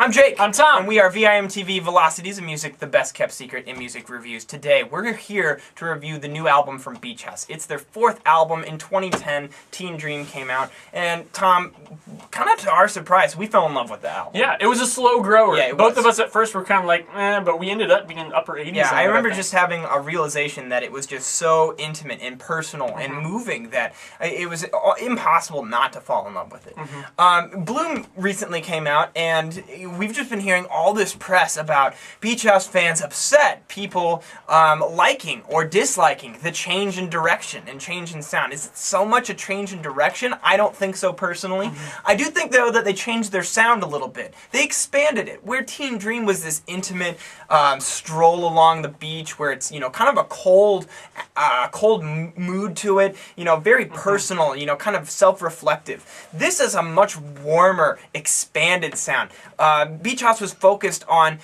I'm Jake. I'm Tom. And we are VIMTV Velocities of Music, the best kept secret in music reviews. Today, we're here to review the new album from Beach House. It's their fourth album. In 2010, Teen Dream came out. And Tom, kind of to our surprise, we fell in love with the album. Yeah, it was a slow grower. Yeah, Both of us at first were kind of like, but we ended up being upper 80s. Yeah, I remember just having a realization that it was just so intimate and personal and moving that it was impossible not to fall in love with it. Bloom recently came out, and we've just been hearing all this press about Beach House fans upset, people liking or disliking the change in direction and change in sound. Is it so much a change in direction? I don't think so personally. I do think, though, that they changed their sound a little bit. They expanded it. Where Teen Dream was this intimate stroll along the beach where it's, kind of a cold mood to it, very personal, kind of self-reflective. This is a much warmer, expanded sound. Beach House was focused on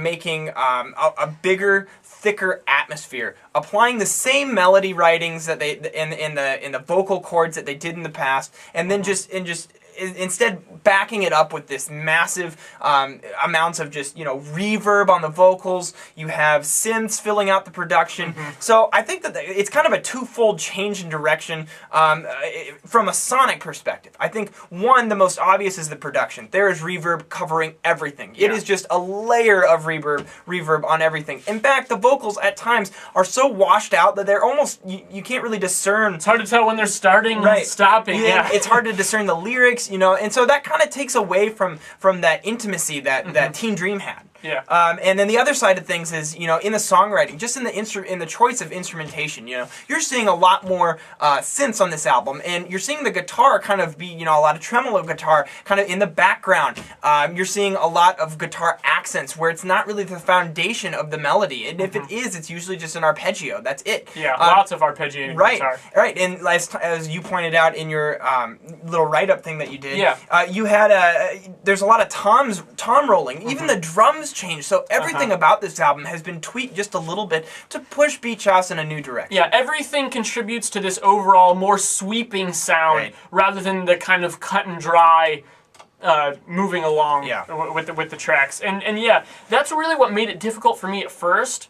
making a bigger, thicker atmosphere, applying the same melody writings that they in the vocal chords that they did in the past, and then instead backing it up with this massive amounts of just reverb on the vocals. You have synths filling out the production. So I think that it's kind of a twofold change in direction from a sonic perspective. I think one, the most obvious is the production. There is reverb covering everything. It is just a layer of reverb on everything. In fact, the vocals at times are so washed out that they're almost you can't really discern. It's hard to tell when they're starting and stopping. Yeah, it's hard to discern the lyrics. And so that kind of takes away from that intimacy that Teen Dream had. Yeah. And then the other side of things is, in the songwriting, just in the choice of instrumentation, you're seeing a lot more synths on this album, and you're seeing the guitar kind of be, a lot of tremolo guitar kind of in the background. You're seeing a lot of guitar accents where it's not really the foundation of the melody, and if it is, it's usually just an arpeggio. That's it. Yeah, lots of arpeggiating guitar. Right. And as you pointed out in your little write-up thing that you did, you had there's a lot of tom rolling. Even the drums changed, so everything about this album has been tweaked just a little bit to push Beach House in a new direction. Yeah, everything contributes to this overall more sweeping sound rather than the kind of cut and dry moving along with the tracks. And yeah, that's really what made it difficult for me at first.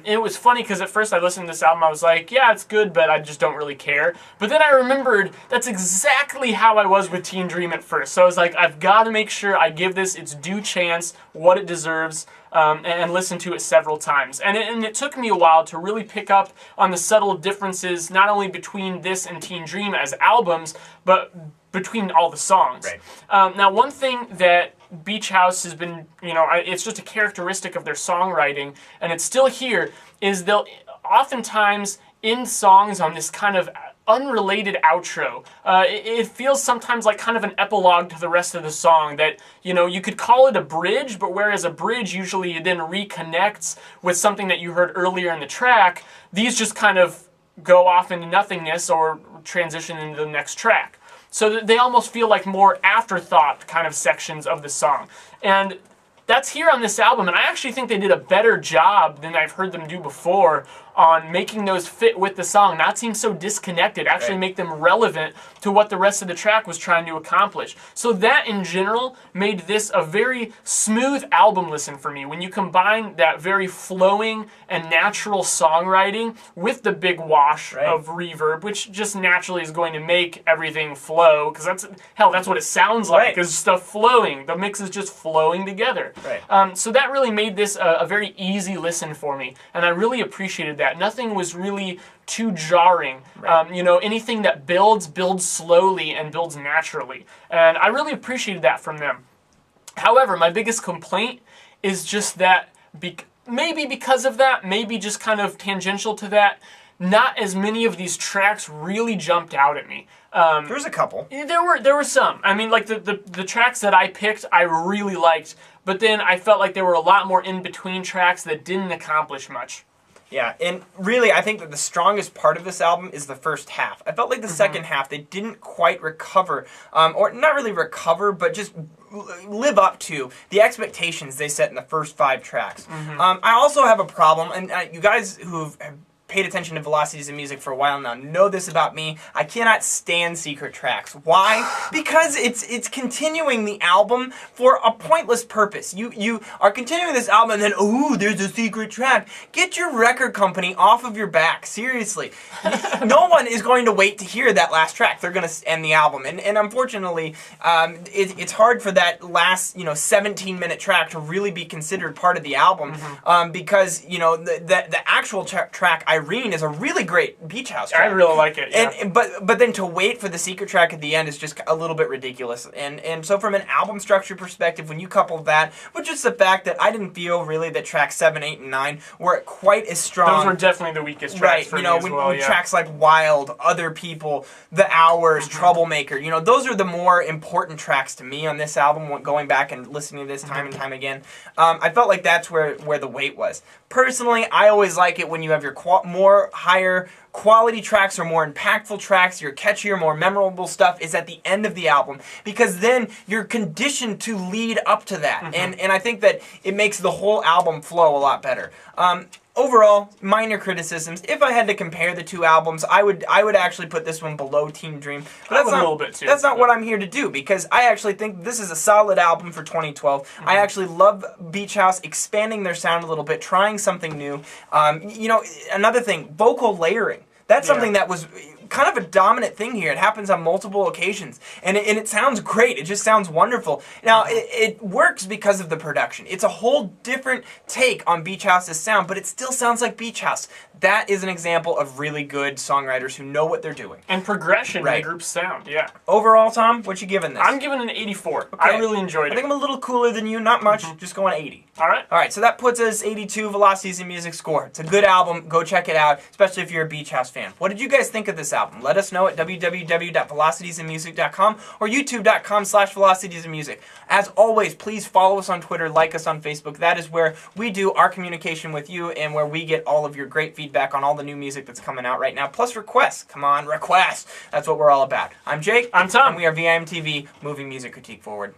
It was funny because at first I listened to this album, I was like, yeah, it's good, but I just don't really care. But then I remembered that's exactly how I was with Teen Dream at first. So I was like, I've got to make sure I give this its due chance, what it deserves, and listen to it several times. And it took me a while to really pick up on the subtle differences, not only between this and Teen Dream as albums, but between all the songs. Now, one thing that Beach House has been, it's just a characteristic of their songwriting, and it's still here, is they'll oftentimes end songs on this kind of unrelated outro. It feels sometimes like kind of an epilogue to the rest of the song that, you could call it a bridge, but whereas a bridge usually then reconnects with something that you heard earlier in the track, these just kind of go off into nothingness or transition into the next track. So they almost feel like more afterthought kind of sections of the song. And that's here on this album, and I actually think they did a better job than I've heard them do before on making those fit with the song, not seem so disconnected, actually make them relevant to what the rest of the track was trying to accomplish. So that, in general, made this a very smooth album listen for me. When you combine that very flowing and natural songwriting with the big wash of reverb, which just naturally is going to make everything flow, because that's what it sounds like, is stuff flowing. The mix is just flowing together. So that really made this a very easy listen for me, and I really appreciated that. Nothing was really too jarring. Anything that builds slowly and builds naturally. And I really appreciated that from them. However, my biggest complaint is just that, maybe because of that, maybe just kind of tangential to that, not as many of these tracks really jumped out at me. There's a couple. There were some. I mean, like the tracks that I picked, I really liked, but then I felt like there were a lot more in-between tracks that didn't accomplish much. Yeah, and really, I think that the strongest part of this album is the first half. I felt like the second half, they didn't quite recover, or not really recover, but just live up to the expectations they set in the first 5 tracks. I also have a problem, and you guys who've paid attention to Velocities in Music for a while now know this about me. I cannot stand secret tracks. Why? Because it's continuing the album for a pointless purpose. You are continuing this album and then, ooh, there's a secret track. Get your record company off of your back. Seriously. No one is going to wait to hear that last track. They're going to end the album. And unfortunately, it's hard for that last 17-minute track to really be considered part of the album because the actual track Irene is a really great beach house track. I really like it. Yeah. But then to wait for the secret track at the end is just a little bit ridiculous. And so from an album structure perspective, when you couple that with just the fact that I didn't feel really that tracks 7, 8, and 9 were quite as strong. Those were definitely the weakest tracks for me as well. When tracks like Wild, Other People, The Hours, Troublemaker, those are the more important tracks to me on this album, going back and listening to this time and time again. I felt like that's where the weight was. Personally, I always like it when you have your more higher quality tracks or more impactful tracks, your catchier, more memorable stuff is at the end of the album, because then you're conditioned to lead up to that. And I think that it makes the whole album flow a lot better. Overall, minor criticisms. If I had to compare the two albums, I would actually put this one below Team Dream. But that's not, a little bit too. That's not what I'm here to do, because I actually think this is a solid album for 2012. I actually love Beach House expanding their sound a little bit, trying something new. Another thing, vocal layering. That's something that was kind of a dominant thing here. It happens on multiple occasions, and it sounds great. It just sounds wonderful. Now, it works because of the production. It's a whole different take on Beach House's sound, but it still sounds like Beach House. That is an example of really good songwriters who know what they're doing. And progression in the group's sound, yeah. Overall, Tom, what you giving this? I'm giving it an 84. Okay. I really enjoyed it. I think I'm a little cooler than you, not much, just going 80. All right. All right, so that puts us 82 Velocities in Music score. It's a good album. Go check it out, especially if you're a Beach House fan. What did you guys think of this album? Let us know at www.velocitiesinmusic.com or youtube.com/velocitiesinmusic. As always, please follow us on Twitter, like us on Facebook. That is where we do our communication with you and where we get all of your great feedback on all the new music that's coming out right now, plus requests. Come on, requests. That's what we're all about. I'm Jake. I'm Tom. And we are VIMTV, moving music critique forward.